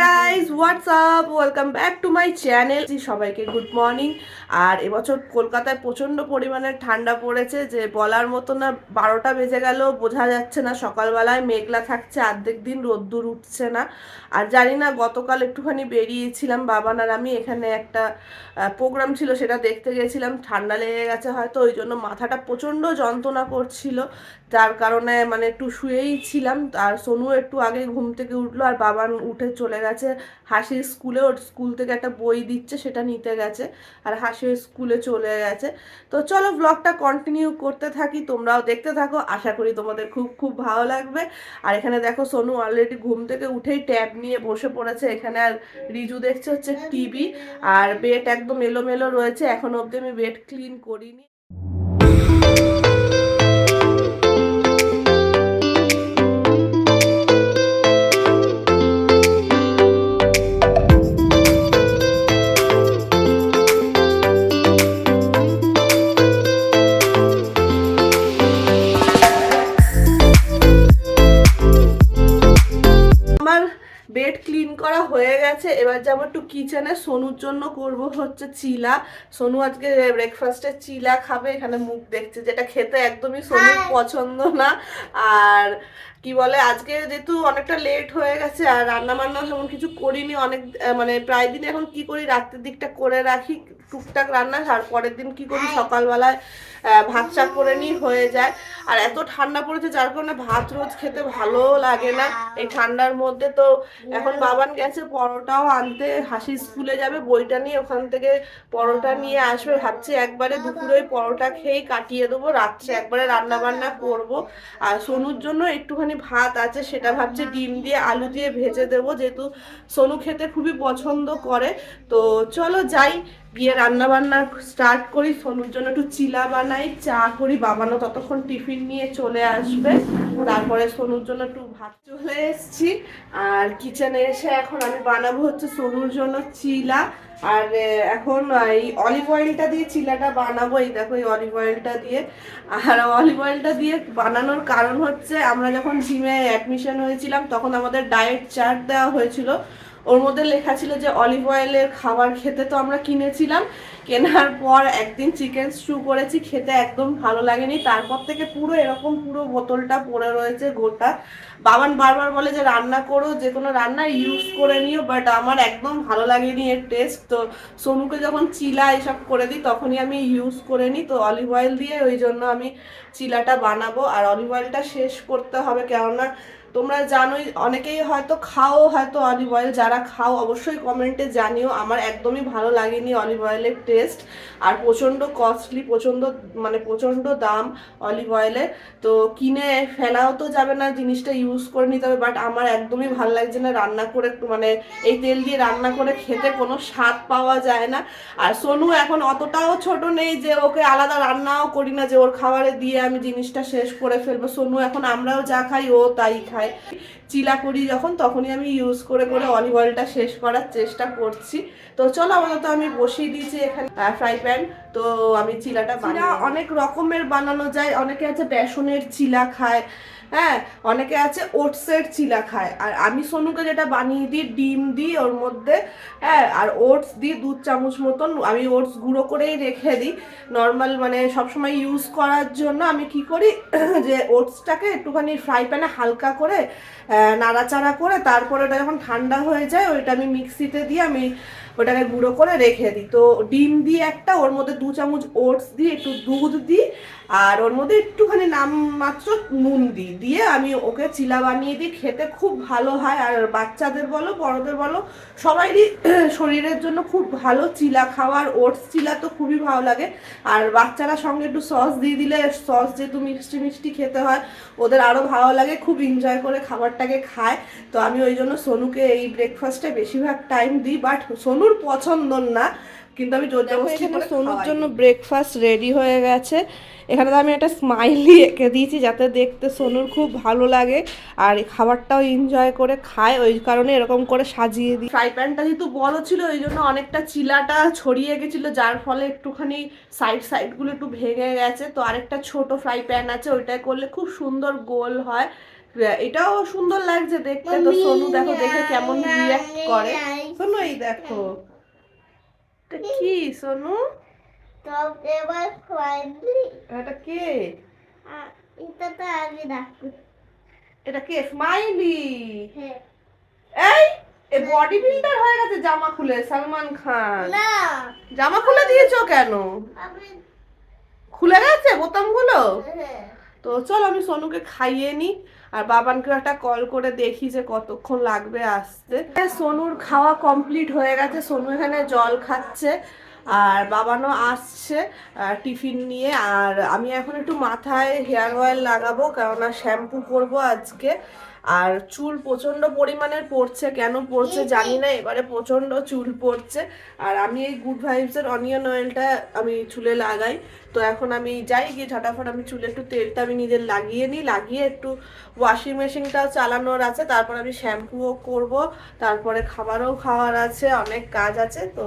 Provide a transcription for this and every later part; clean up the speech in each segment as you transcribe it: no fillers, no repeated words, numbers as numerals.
Guys WhatsApp, welcome back to my channel. সবাইকে good morning. আর এবছর কলকাতায় প্রচণ্ড পরিমাণে ঠান্ডা পড়েছে, যে বলার মতো না। 12টা বেজে গেল, বোঝা যাচ্ছে না। সকালবেলায় মেঘলা থাকছে, অর্ধেক দিন রোদ্দুর উঠছে না। আর জানি না, গতকাল একটুখানি বেরিয়েছিলাম বাবান আর আমি, এখানে একটা প্রোগ্রাম ছিল, সেটা দেখতে গেছিলাম। ঠান্ডা লেগে গেছে হয়তো, ওই জন্য মাথাটা প্রচণ্ড যন্ত্রণা করছিল, যার কারণে মানে একটু শুয়েই ছিলাম। আর সোনু একটু আগে ঘুম থেকে উঠলো, আর বাবান উঠে চলে গেছে হাসির স্কুলে। ওর স্কুল থেকে একটা বই দিচ্ছে, সেটা নিতে গেছে, আর হাসির স্কুলে চলে গেছে। তো চলো ব্লগটা কন্টিনিউ করতে থাকি, তোমরাও দেখতে থাকো, আশা করি তোমাদের খুব খুব ভালো লাগবে। আর এখানে দেখো, সোনু অলরেডি ঘুম থেকে উঠেই ট্যাব নিয়ে বসে পড়েছে এখানে। আর রিজু দেখছে হচ্ছে টিভি। আর বেড একদম এলোমেলো রয়েছে, এখন অবধি আমি বেড ক্লিন করিনি। বেড ক্লিন করা হয়ে গেছে, এবার যাবো একটু কিচেনে। সোনুর জন্য করব হচ্ছে চিলা। সোনু আজকে ব্রেকফাস্টে চিলা খাবে, এখানে মুখ দেখছে, যেটা খেতে একদমই সোনুর পছন্দ না। আর কি বলে, আজকে যেহেতু অনেকটা লেট হয়ে গেছে, আর রান্না বান্না তেমন কিছু করিনি অনেক, মানে প্রায় দিন এখন কি করি, রাত্রের দিকটা করে রাখি টুকটাক রান্না, আর পরের দিন কি করি, সকালবেলায় ভাত চা করে নিই, হয়ে যায়। আর এত ঠান্ডা পড়েছে, যার কারণে ভাত রোজ খেতে ভালো লাগে না এই ঠান্ডার মধ্যে। তো এখন বাবান গেছে পরোটাও আনতে, হাসি স্কুলে যাবে, বইটা নিয়ে ওখান থেকে পরোটা নিয়ে আসবে। ভাবছি একবারে দুপুরে পরোটা খেয়েই কাটিয়ে দেবো, রাত্রে একবারে রান্না বান্না করব। আর সোনুর জন্য একটুখানি ভাত আছে, সেটা ভাবছি ডিম দিয়ে আলু দিয়ে ভেজে দেবো, যেহেতু সোনু খেতে খুবই পছন্দ করে। তো চলো যাই, গিয়ে রান্না বান্না স্টার্ট করি। সোনুর জন্য একটু চিলা বানাই, চা করি, বাবানো ততক্ষণ টিফিন নিয়ে চলে আসবে। তারপরে সোনুর জন্য একটু ভাত। চলে এসছি আর কিচেনে এসে এখন আমি বানাবো হচ্ছে সোনুর জন্য চিলা। আর এখন এই অলিভ অয়েলটা দিয়ে চিলাটা বানাবো। এই দেখো, এই অলিভ অয়েলটা দিয়ে। আর অলিভ অয়েলটা দিয়ে বানানোর কারণ হচ্ছে, আমরা যখন জিমে অ্যাডমিশন হয়েছিলাম, তখন আমাদের ডায়েট চার্ট দেওয়া হয়েছিল। ওর মধ্যে লেখা ছিল যে অলিভ অয়েলের খাবার খেতে। তো আমরা কিনেছিলাম, কেনার পর একদিন চিকেন স্টু করেছি, খেতে একদম ভালো লাগেনি। তারপর থেকে পুরো এরকম পুরো বোতলটা পড়ে রয়েছে গোটা। বাবান বারবার বলে যে রান্না করো, যে কোনো রান্না ইউজ করে নিও, বাট আমার একদম ভালো লাগেনি এর টেস্ট। তো সোনুকে যখন চিলা এসব করে দিই, তখনই আমি ইউজ করে নিই। তো অলিভ অয়েল দিয়ে ওই জন্য আমি চিলাটা বানাবো। আর অলিভ অয়েলটা শেষ করতে হবে, কেননা তোমরা জানোই, অনেকেই হয়তো খাও, হয়তো অলিভ অয়েল। যারা খাও অবশ্যই কমেন্টে জানিও। আমার একদমই ভালো লাগেনি অলিভ অয়েলের টেস্ট। আর প্রচণ্ড কস্টলি, প্রচণ্ড দাম অলিভ অয়েলের। তো কিনে ফেলাও তো যাবে না, জিনিসটা ইউজ করে নিতে হবে। বাট আমার একদমই ভালো লাগছে না রান্না করে, এই তেল দিয়ে রান্না করে খেতে কোনো স্বাদ পাওয়া যায় না। আর সোনু এখন অতটাও ছোট নেই যে ওকে আলাদা রান্নাও করি না, যে ওর খাবারে দিয়ে আমি জিনিসটা শেষ করে ফেলবো। সোনু এখন আমরাও যা খাই ও তাই খায়। চিলা করি যখন, তখনই আমি ইউজ করে করে অলিভ অয়েলটা শেষ করার চেষ্টা করছি। তো চলো, আপাতত আমি বসিয়ে দিয়েছি এখানে ফ্রাই প্যান। তো আমি চিলাটা অনেক রকমের বানানো যায়। অনেকে আছে বেসনের চিলা খায়, হ্যাঁ, অনেকে আছে ওটসের চিলা খায়। আর আমি সোনুকে যেটা বানিয়ে দিই, ডিম দিই ওর মধ্যে, হ্যাঁ, আর ওটস দিই 2 চামচ মতন। আমি ওটস গুঁড়ো করেই রেখে দিই নর্মাল, সবসময় ইউজ করার জন্য। আমি কি করি যে ওটসটাকে একটুখানি ফ্রাই প্যানে হালকা করে নাড়াচাড়া করে, তারপরে ওটা যখন ঠান্ডা হয়ে যায়, ওইটা আমি মিক্সিতে দিয়ে আমি ওটাকে গুঁড়ো করে রেখে দিই। তো ডিম দিই একটা, ওর মধ্যে 2 চামচ ওটস দিই, একটু দুধ দিই, আর ওর মধ্যে একটুখানি নামমাত্র নুন দিই, দিয়ে আমি ওকে চিলা বানিয়ে দিই। খেতে খুব ভালো হয়। আর বাচ্চাদের বলো বড়দের বলো, সবারই শরীরের জন্য খুব ভালো চিলা খাওয়ার। ওটস চিলা তো খুবই ভালো লাগে। আর বাচ্চারা সঙ্গে একটু সস দিয়ে দিলে, সস যেহেতু মিষ্টি মিষ্টি খেতে হয়, ওদের আরও ভালো লাগে, খুব এনজয় করে খাবারটাকে খায়। তো আমি ওই জন্য সোনুকে এই ব্রেকফাস্টে বেশিরভাগ টাইম দিই। বাট সোনুর পছন্দ না, কিন্তু আমি জোর জবরদস্তি করে সোনুর জন্য ব্রেকফাস্ট রেডি হয়ে গেছে। এখানে তো আমি একটা স্মাইলি এঁকে দিয়েছি, যাতে দেখতে সোনুর খুব ভালো লাগে আর খাবারটাও এনজয় করে খায়, ওই কারণে এরকম করে সাজিয়ে দিই। ফ্রাই প্যানটা যেহেতু বড় ছিল, ওই জন্য অনেকটা চিলাটা ছড়িয়ে গেছিলো, যার ফলে একটুখানি সাইডগুলো একটু ভেঙে গেছে। তো আরেকটা ছোট ফ্রাই প্যান আছে, ওইটায় করলে খুব সুন্দর গোল হয়। এটাও সুন্দর লাগছে দেখতে। তো সোনু দেখো দেখে কেমন রিঅ্যাক্ট করে। সোনু এই দেখো এটা কি সোনু? এটা কে? এটা কে? স্মাইলি। এই বডি বিল্ডার হয়ে গেছে জামা খুলে সালমান খান। জামা খুলে দিয়েছো কেন? খুলে গেছে বোতামগুলো? তো চল আমি সোনুকে খাইয়ে নি, আর বাবানকে একটা কল করে দেখি যে কতক্ষণ লাগবে আসতে। সোনুর খাওয়া কমপ্লিট হয়ে গেছে, সোনু এখানে জল খাচ্ছে আর বাবানও আসছে টিফিন নিয়ে। আর আমি এখন একটু মাথায় হেয়ার অয়েল লাগাবো, কেননা শ্যাম্পু করবো আজকে। আর চুল প্রচন্ড পরিমাণের পড়ছে, কেন পড়ছে জানি না, এবারে প্রচন্ড চুল পড়ছে। আর আমি এই গুড ভাইবসের অনিয়ন অয়েলটা আমি চুলে লাগাই। তো এখন আমি যাই, গিয়ে ঝটাফট আমি চুলে একটু তেলটা আমি নিজের লাগিয়ে নিই, লাগিয়ে একটু ওয়াশিং মেশিনটাও চালানোর আছে, তারপর আমি শ্যাম্পুও করব, তারপরে খাবারও খাওয়ার আছে, অনেক কাজ আছে। তো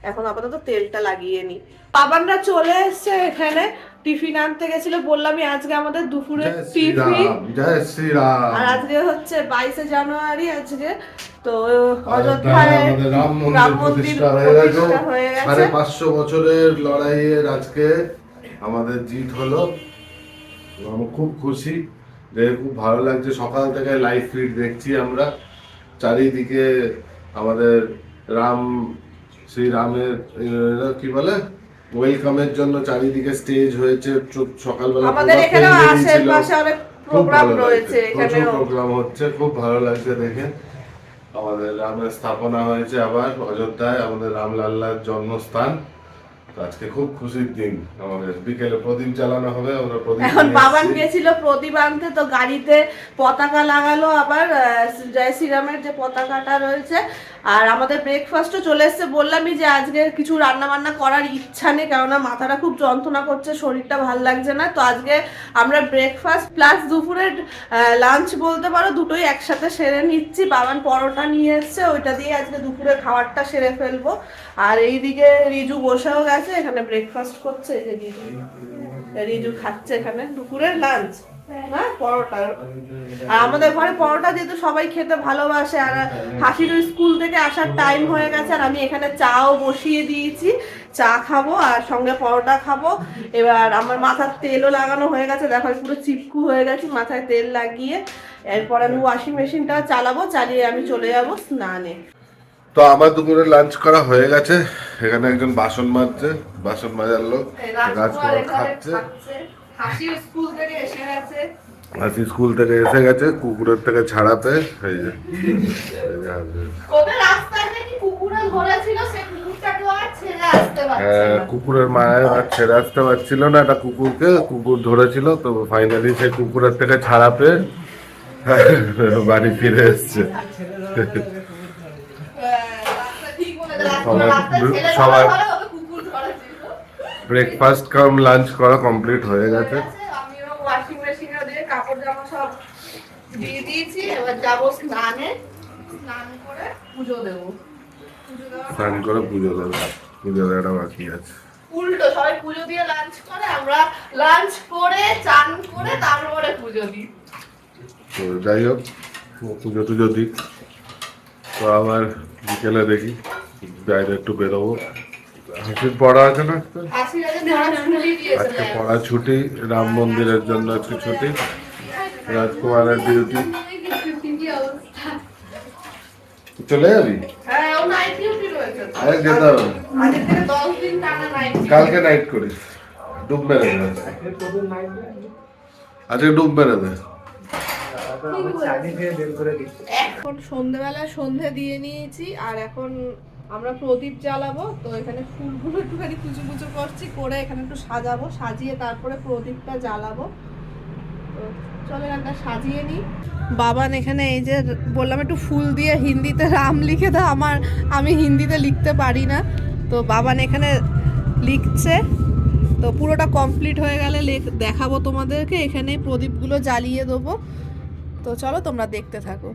এখন আপাতত তেলটা লাগিয়ে নিই। বাবানরা চলে এসছে এখানে, টিফিন আনতে গেছিল, বললামই আজকে আমাদের দুপুরে টিফিন। জয় শ্রীরাম। আর আজকে হচ্ছে 22শে জানুয়ারি আজকে। তো অযোধ্যায় রাম মন্দির প্রতিষ্ঠা হয়ে গেছে। 550 বছরের লড়াইয়ের আজকে আমাদের জিত হলো। আমি খুব খুশি, খুব ভালো লাগছে। সকাল থেকে লাইভ ফিড দেখছি আমরা, চারিদিকে আমাদের শ্রীরামের কি বলে ওয়েলকামের জন্য চারিদিকে স্টেজ হয়েছে। সকালবেলা আমাদের এখানে আশেপাশে অনেক প্রোগ্রাম রয়েছে, এখানে প্রোগ্রাম হচ্ছে, খুব ভালো লাগছে দেখে। আমাদের রামের স্থাপনা হয়েছে আবার অযোধ্যায়, আমাদের রামলাল্লার জন্মস্থান। আজকে খুব খুশির দিন আমাদের। বিকেলে প্রদীপ জ্বালানো হবে, আমরা প্রদীপ এখন বাবান গেছিল প্রদীপ আনতে, তো গাড়িতে পতাকা লাগালো আবার, জয় শ্রীরামের যে পতাকাটা রয়েছে। আর আমাদের ব্রেকফাস্টও চলে এসছে। বললামই যে আজকে কিছু রান্না বান্না করার ইচ্ছা নেই, কেননা মাথাটা খুব যন্ত্রণা করছে, শরীরটা ভাল লাগছে না। তো আজকে আমরা ব্রেকফাস্ট প্লাস দুপুরের লাঞ্চ বলতে পারো দুটোই একসাথে সেরে নিচ্ছি। বাবান পরোটা নিয়ে এসছে, ওইটা দিয়ে আজকে দুপুরের খাবারটা সেরে ফেলবো। আর এইদিকে রিজু বসেও গেছে, এখানে ব্রেকফাস্ট করছে। এই যে রিজু খাচ্ছে এখানে দুপুরের লাঞ্চ, হ্যাঁ পরোটা। আর আমাদের ঘরে পরোটা যেহেতু সবাই খেতে ভালোবাসে, আর হাসির স্কুল থেকে আসার টাইম হয়ে গেছে, আর আমি এখানে চাও বসিয়ে দিয়েছি, চা খাবো আর সঙ্গে পরোটা খাবো। এবার আমার মাথার তেলও লাগানো হয়ে গেছে, দেখো পুরো চিপকু হয়ে গেছে মাথায় তেল লাগিয়ে। এরপর আমি ওয়াশিং মেশিনটা চালাবো, চালিয়ে আমি চলে যাবো স্নানে। তো আমার দুপুরে লাঞ্চ করা হয়ে গেছে। এখানে একজন বাসন মাজছে, বাসন মাজার লোক রাজকুমার খাচ্ছে। হাসি স্কুল থেকে এসে গেছে, হাসি স্কুল থেকে এসে গেছে কুকুরের থেকে ছাড়াতে। এই যে কুকুরের মায়ের আর ছেড়ে আসতে পারছিল না, একটা কুকুরকে কুকুর ধরেছিল। তো ফাইনালি সেই কুকুরের থেকে ছাড়া পেয়ে বাড়ি ফিরে এসছে। সবাই ব্রেকফাস্ট কাম লাঞ্চ করা কমপ্লিট হয়ে গেছে। আমিও ওয়াশিং মেশিনে দিয়ে কাপড় জামা সব দিয়ে দিয়েছি। এবার যাবো স্নানে, স্নান করে পুজো দেবো। স্নান করে পুজো দেবো, পুজো দেওয়াটা বাকি আছে। উল্টো সবাই পুজো দিয়ে লাঞ্চ করে, আমরা লাঞ্চ করে চান করে তারপরে পুজো দিই। তো যাই হোক, পুজো টুজো দিই। তো আবার বিকেলে দেখি বাইরে একটু বেরোবো। হাসির পড়া আছে না, আজকে পড়া ছুটি, রাম মন্দিরের জন্য আজকে ছুটি, রাজকুমারের ডিউটি। চলে যাবি? যেতে হবে, কালকে নাইট করিস, ডুব মেরে দেবে আজকে, ডুব মেরে দেবে। এখন সন্ধ্যেবেলা সন্ধে দিয়ে নিয়েছি, আর এখন আমরা প্রদীপ জ্বালাবো। তো এখানে ফুলগুলো একটুখানি কুচু কুচু করছি, করে এখানে একটু সাজাবো, সাজিয়ে তারপরে প্রদীপটা জ্বালাবো। তো চলো একটা সাজিয়ে নিই। বাবান এখানে এই যে বললাম একটু ফুল দিয়ে হিন্দিতে রাম লিখে দাও, আমি হিন্দিতে লিখতে পারি না। তো বাবান এখানে লিখছে। তো পুরোটা কমপ্লিট হয়ে গেলে দেখাবো তোমাদেরকে। এখানে প্রদীপগুলো জ্বালিয়ে দেবো। তো চলো তোমরা দেখতে থাকো।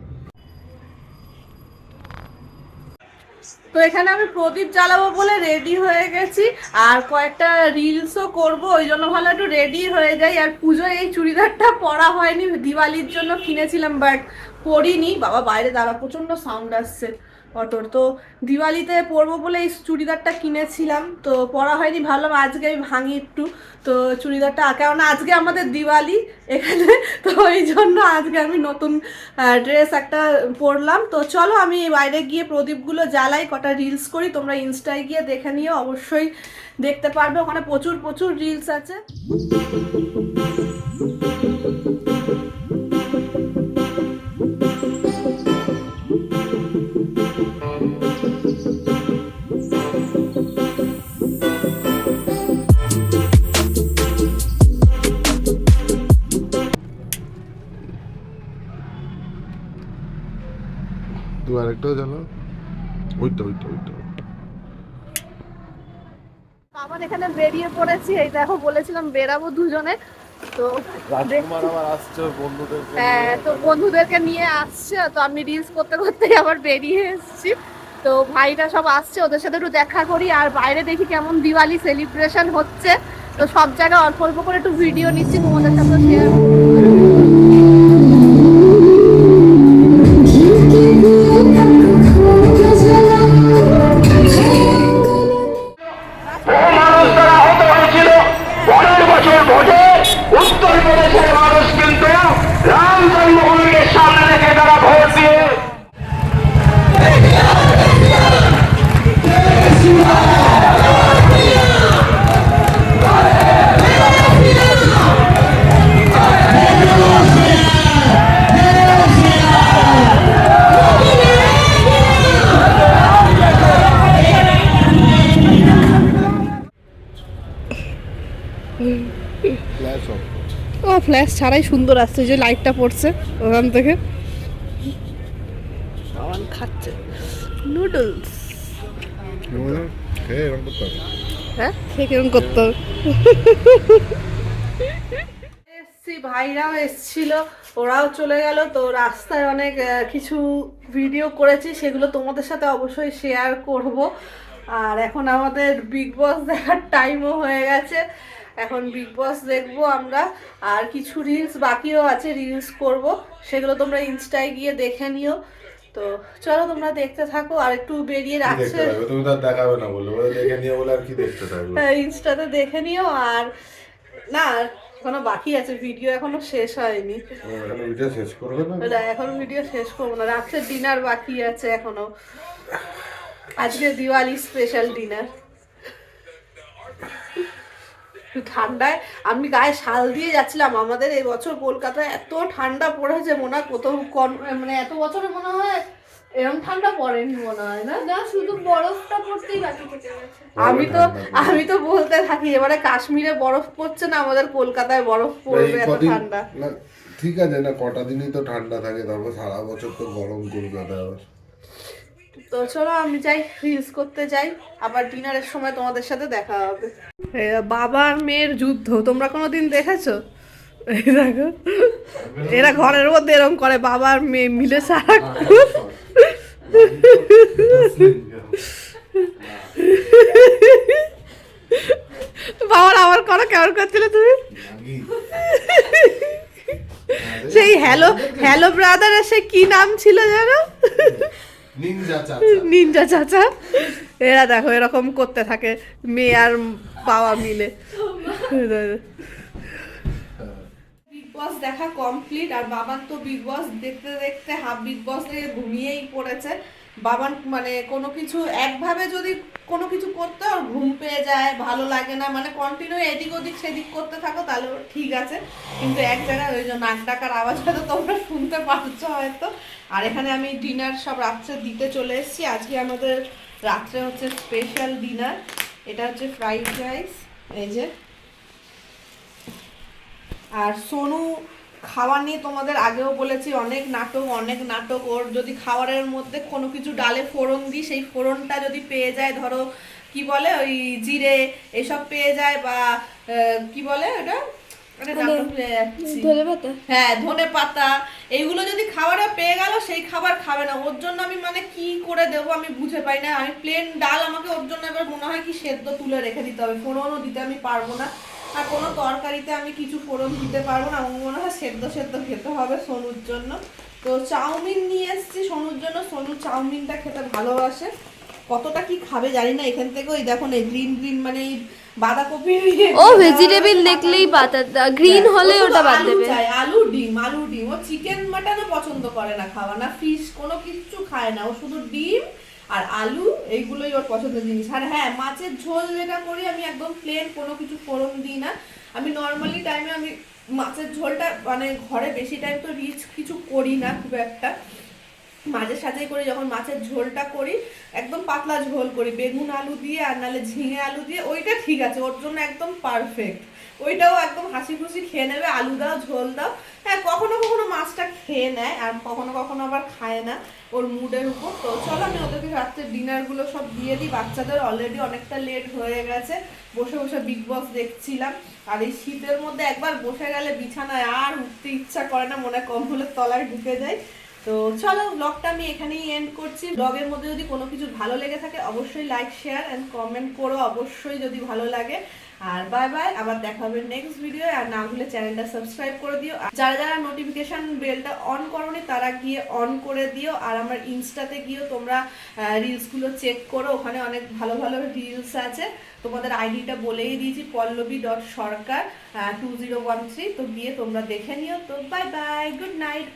তো এখানে আমি প্রদীপ জ্বালাবো বলে রেডি হয়ে গেছি, আর কয়েকটা রিলসও করব, ওই জন্য ভালো একটু রেডি হয়ে যাই। আর পুজোয় এই চুড়িদারটা পরা হয়নি, দিওয়ালির জন্য কিনেছিলাম বাট পরিনি। বাবা বাইরে দাঁড়া, প্রচন্ড সাউন্ড আসছে অটোর। তো দিওয়ালিতে পরবো বলে এই চুড়িদারটা কিনেছিলাম, তো পরা হয়নি, ভাবলাম আজকে আমি ভাঙি একটু। তো চুড়িদারটা কেননা আজকে আমাদের দিওয়ালি এখানে, তো ওই জন্য আজকে আমি নতুন ড্রেস একটা পরলাম। তো চলো আমি বাইরে গিয়ে প্রদীপগুলো জ্বালাই, কটা রিলস করি, তোমরা ইনস্টায় গিয়ে দেখে নিও, অবশ্যই দেখতে পারবে, ওখানে প্রচুর প্রচুর রিলস আছে। তুই আরেকটাও জানো, ওইটা ওইটা ওইটা। আবার এখানে বেরিয়ে পড়েছি, এই দেখো বলেছিলাম বেরাবো দুজনে, তো রাজকুমার আবার আসছে বন্ধুদের, হ্যাঁ তো বন্ধুদেরকে নিয়ে আসছে, তো আমি রিলস করতে করতে আবার বেরিয়ে এসেছি। তো ভাইরা সব আসছে, ওদের সাথে একটু দেখা করি, আর বাইরে দেখি কেমন দিওয়ালি সেলিব্রেশন হচ্ছে। তো সব জায়গায় অল্প অল্প করে একটু ভিডিও নিচ্ছি, তোমাদের সাথে শেয়ার উত্তরপ্রদেশের মানুষ কিন্তু রাম জন্মভূমিকে সামনে রেখে তারা ভোট দিয়ে ফ্ল্যাশ অফ। ও ফ্ল্যাশ ছাড়াই সুন্দর আসছে, যে লাইটটা পড়ছে ওখান থেকে। বাবান খাচ্ছে নুডলস। হ্যাঁ এরকম করতে হবে। হ্যাঁ খেয়ে কিরম করতে হবে। এসছি, ভাইরাও এসছিল, ওরাও চলে গেল। তো রাস্তায় অনেক কিছু ভিডিও করেছি, সেগুলো তোমাদের সাথে অবশ্যই শেয়ার করব। আর এখন আমাদের বিগ বস দেখার টাইমও হয়ে গেছে, এখন বিগ বস দেখবো আমরা। আর কিছু রিলস বাকিও আছে, রিলস করব, সেগুলো তোমরা ইনস্টায় গিয়ে দেখে নিও। তো চলো তোমরা দেখতে থাকো। আর একটু বেরিয়ে রাখছে, তুমি তো আর দেখাবে না বললে, ওরা দেখে নিয়ে বলে আর কি দেখতে থাকবে। ইনস্টাতে দেখে নিও। আর না এখনো বাকি আছে, ভিডিও এখনো শেষ হয়নি, এখানে ভিডিও শেষ করবে না? এখন ভিডিও শেষ করবো না, রাত্রে ডিনার বাকি আছে এখনো, আজকে দিওয়ালি স্পেশাল ডিনার। ঠান্ডায় আমি গায়ে শাল দিয়ে যাচ্ছিলাম। আমাদের এই বছর কলকাতায় এত ঠান্ডা পড়েছে, মনে হয় কোথাও মানে এত বছরে মনে হয় এরকম ঠান্ডা পড়েনি মনে হয়, না না শুধু বরফটা পড়তেই বাকি থেকে গেছে। আমি তো বলতে থাকি এবারে কাশ্মীরে বরফ পড়ছে না, আমাদের কলকাতায় বরফ পড়বে, এত ঠান্ডা। না ঠিক আছে না, কটা দিনই তো ঠান্ডা থাকে, তারপর সারা বছর তো গরম কলকাতায় আবার। তো চলো আমি যাই, রিলস করতে যাই, আবার ডিনারের সময় তোমাদের সাথে দেখা হবে। বাবা আর মেয়ের যুদ্ধ তোমরা কোনোদিন দেখেছো? এই দেখো এরা ঘরের মধ্যে এরকম করে, বাবা আর মেয়ে মিলে সারাক্ষণ। বাবার আবার করো, কেমন করছিলে তুমি? সেই হ্যালো হ্যালো ব্রাদারের সে কি নাম ছিল জানো? নিনজা চাচা। এরা দেখো এরকম করতে থাকে মেয়ে আর বাবা মিলে। বিগ বস দেখা কমপ্লিট, আর বাবার তো বিগ বস দেখতে দেখতে হাফ বিগ বস থেকে ঘুমিয়েই পড়েছে। বাবার মানে কোনো কিছু একভাবে যদি কোনো কিছু করতে ওর ঘুম পেয়ে যায়, ভালো লাগে না, মানে কন্টিনিউ এদিক ওদিক সেদিক করতে থাকো তাহলে ঠিক আছে, কিন্তু এক জায়গায় ওই জন্য নাক ডাকার আওয়াজ হয়তো তোমরা শুনতে পারছো হয়তো। আর এখানে আমি ডিনার সব রাত্রে দিতে চলে এসেছি। আজকে আমাদের রাত্রে হচ্ছে স্পেশাল ডিনার, এটা হচ্ছে ফ্রাইড রাইস, এই যে। আর সোনু খাবার নিয়ে তোমাদের আগেও বলেছি, অনেক নাটক ওর। যদি খাবারের মধ্যে কোনো কিছু ডালে ফোড়ন দিই, সেই ফোড়নটা যদি পেয়ে যায়, ধরো কি বলে ওই জিরে এসব পেয়ে যায়, বা কি বলে ওটা আরে নামটা ভুলে যাচ্ছি। ধরে পাতা হ্যাঁ, ধনে পাতা, এইগুলো যদি খাবারে পেয়ে গেল সেই খাবার খাবে না। ওর জন্য আমি মানে কি করে দেবো আমি বুঝে পাই না। আমি প্লেন ডাল, আমাকে ওর জন্য এবার মনে হয় কি সেদ্ধ তুলে রেখে দিতে হবে, ফোড়নও দিতে আমি পারবো না। আর কোনো তরকারিতে আমি কিছু ফোড়ন দিতে পারবো না। আমার মনে হয় সেদ্ধ সেদ্ধ খেতে হবে সোনুর জন্য। তো চাউমিন নিয়ে এসেছি সোনুর জন্য, সোনু চাউমিনটা খেতে ভালোবাসে। কতটা কি খাবে জানি না। এখান থেকে ওই দেখো না গ্রিন গ্রিন মানে এই বাঁধাকপি, ও ভেজিটেবল দেখলেই পাতা গ্রিন হলে ওটা বাদ দেবে। আলু ডিম ও চিকেন মাটনও পছন্দ করে না খাওয়া, না ফিশ, কোনো কিছু খায় না। ও শুধু ডিম আর আলু এইগুলোই ওর পছন্দের জিনিস। আর হ্যাঁ, মাছের ঝোল যেটা করি আমি একদম প্লেন, কোনো কিছু ফোড়ন দিই না। আমি নর্মালি টাইমে আমি মাছের ঝোলটা মানে ঘরে বেশি টাইম তো রিচ কিছু করি না খুব একটা, মাঝে সাঝেই করি। যখন মাছের ঝোলটা করি একদম পাতলা ঝোল করি, বেগুন আলু দিয়ে আর নাহলে ঝিঙে আলু দিয়ে, ওইটা ঠিক আছে, ওর জন্য একদম পারফেক্ট। ওইটাও একদম হাসি খুশি খেয়ে নেবে, আলু দাও ঝোল দাও। হ্যাঁ, কখনো কখনো মাছটা খেয়ে নেয় আর কখনো কখনো আবার খায় না, ওর মুডের উপর। তো চলো আমি ওদেরকে রাত্রে ডিনারগুলো সব দিয়ে দিই। বাচ্চাদের অলরেডি অনেকটা লেট হয়ে গেছে, বসে বসে বিগ বস দেখছিলাম। আর এই শীতের মধ্যে একবার বসে গেলে বিছানায় আর উঠতে ইচ্ছা করে না, মনে হয় কম্বলের তলায় ঢুকে যায়। তো চলো ব্লগটা আমি এখানেই এন্ড করছি। ব্লগের মধ্যে যদি কোনো কিছু ভালো লেগে থাকে অবশ্যই লাইক শেয়ার এন্ড কমেন্ট করো, অবশ্যই যদি ভালো লাগে। আর বাই বাই, আবার দেখা হবে নেক্সট ভিডিও। আর না ভুলে চ্যানেলটা সাবস্ক্রাইব করে দিও। যারা যারা নোটিফিকেশন বেলটা অন করোনি তারা গিয়ে অন করে দিও। আর আমার ইনস্টাতে গিয়েও তোমরা রিলসগুলো চেক করো, ওখানে অনেক ভালো ভালো রিলস আছে। তোমাদের আইডিটা বলেই দিয়েছি, pallavi.sarkar 2013। তো গিয়ে তোমরা দেখে নিও। তো বাই বাই, গুড নাইট।